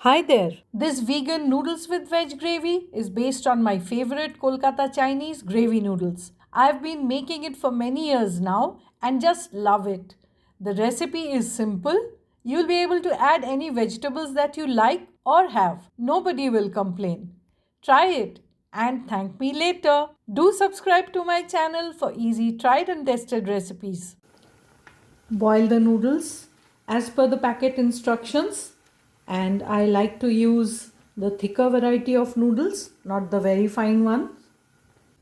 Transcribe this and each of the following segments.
Hi there. This vegan noodles with veg gravy is based on my favorite Kolkata Chinese gravy noodles. I've been making it for many years now and just love it. The recipe is simple. You'll be able to add any vegetables that you like or have. Nobody will complain. Try it and thank me later. Do subscribe to my channel for easy tried and tested recipes. Boil the noodles as per the packet instructions, and I like to use the thicker variety of noodles, not the very fine one.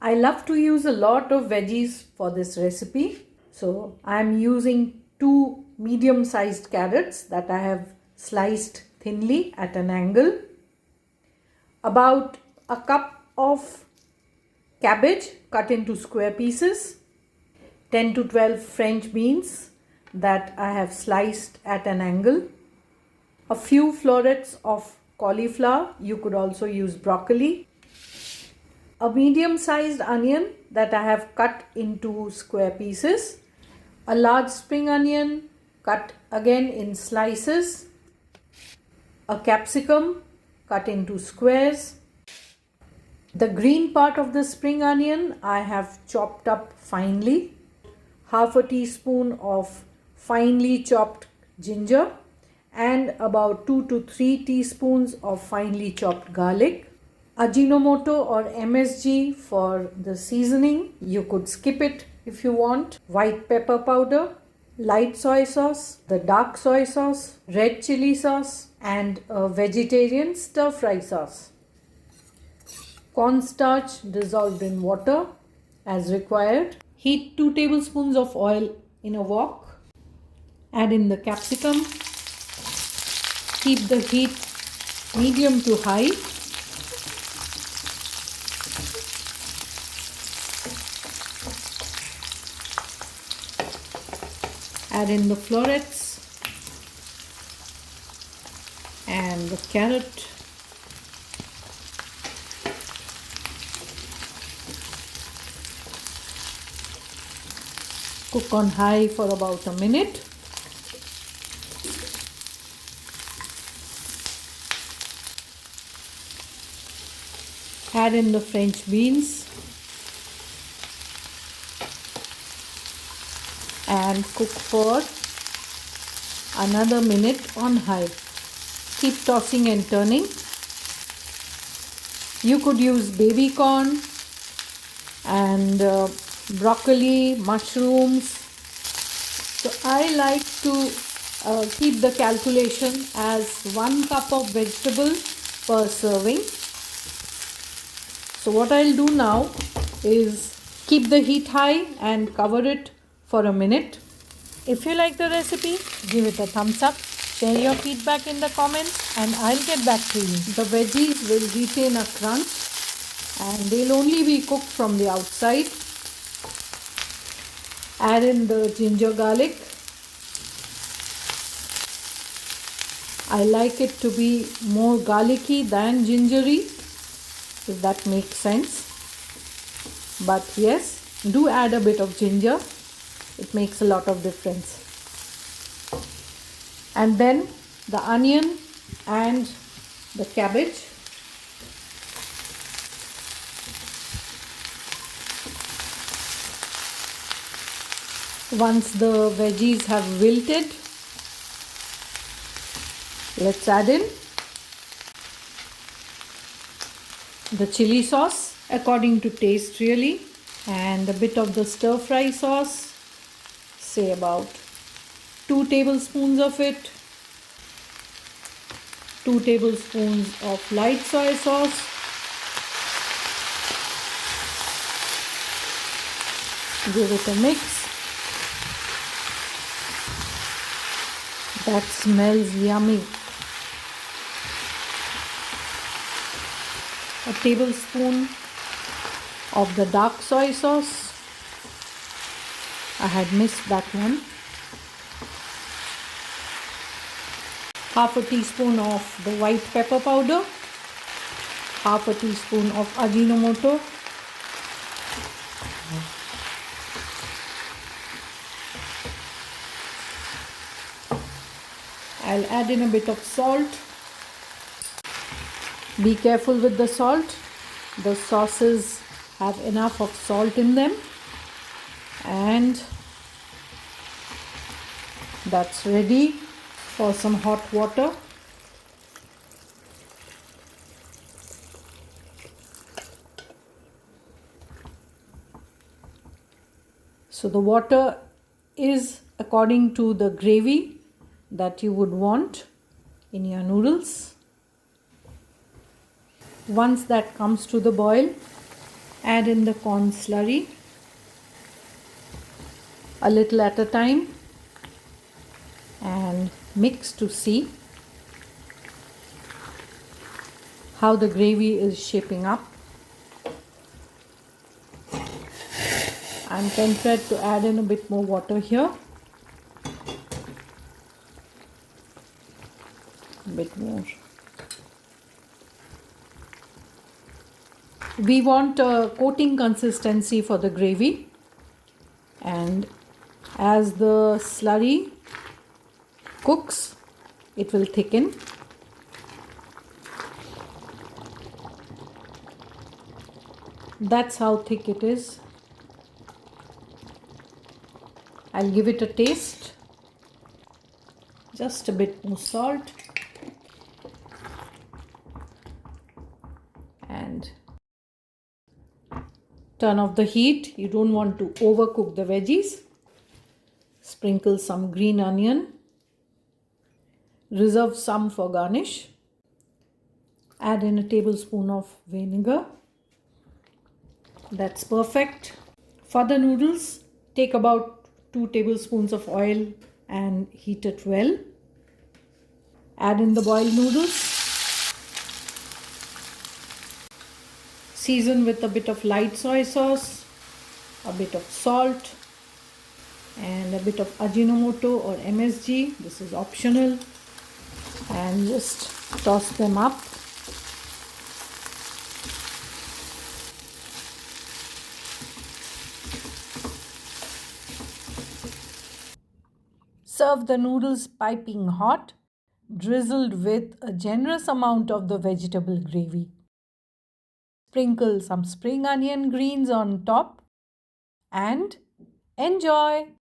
I love to use a lot of veggies for this recipe, so I am using two medium sized carrots that I have sliced thinly at an angle, about a cup of cabbage cut into square pieces, 10 to 12 French beans that I have sliced at an angle, a few florets of cauliflower, you could also use broccoli, a medium sized onion that I have cut into square pieces, a large spring onion cut again in slices, a capsicum cut into squares. The green part of the spring onion I have chopped up finely, half a teaspoon of finely chopped ginger, and about 2 to 3 teaspoons of finely chopped garlic. Ajinomoto or MSG for the seasoning. You could skip it if you want. White pepper powder, light soy sauce, the dark soy sauce, red chili sauce, and a vegetarian stir fry sauce. Cornstarch dissolved in water as required. Heat 2 tablespoons of oil in a wok. Add in the capsicum. Keep the heat medium to high. Add in the florets and the carrot. Cook on high for about a minute. Add in the French beans and cook for another minute on high. Keep tossing and turning. You could use baby corn and broccoli, mushrooms. So I like to keep the calculation as 1 cup of vegetable per serving. So what I'll do now is keep the heat high and cover it for a minute. If you like the recipe, give it a thumbs up, share your feedback in the comments, and I'll get back to you. The veggies will retain a crunch and they'll only be cooked from the outside. Add in the ginger garlic. I like it to be more garlicky than gingery, if that makes sense. But yes, do add a bit of ginger. It makes a lot of difference. And then the onion and the cabbage. Once the veggies have wilted, let's add in the chili sauce according to taste really, and a bit of the stir fry sauce, say about 2 tablespoons of it, 2 tablespoons of light soy sauce, give it a mix. That smells yummy. A tablespoon of the dark soy sauce. I had missed that one. Half a teaspoon of the white pepper powder. Half a teaspoon of Ajinomoto. I'll add in a bit of salt Be careful with the salt. The sauces have enough of salt in them. And that's ready for some hot water. So the water is according to the gravy that you would want in your noodles. Once that comes to the boil, add in the corn slurry a little at a time and mix to see how the gravy is shaping up. I'm tempted to add in a bit more water here. A bit more. We want a coating consistency for the gravy, and as the slurry cooks, it will thicken. That's how thick it is. I'll give it a taste. Just a bit more salt. And turn off the heat. You don't want to overcook the veggies. Sprinkle some green onion. Reserve some for garnish. Add in a tablespoon of vinegar. That's perfect. For the noodles, take about 2 tablespoons of oil and heat it well. Add in the boiled noodles. Season with a bit of light soy sauce, a bit of salt, and a bit of Ajinomoto or MSG. This is optional. And just toss them up. Serve the noodles piping hot, drizzled with a generous amount of the vegetable gravy. Sprinkle some spring onion greens on top and enjoy!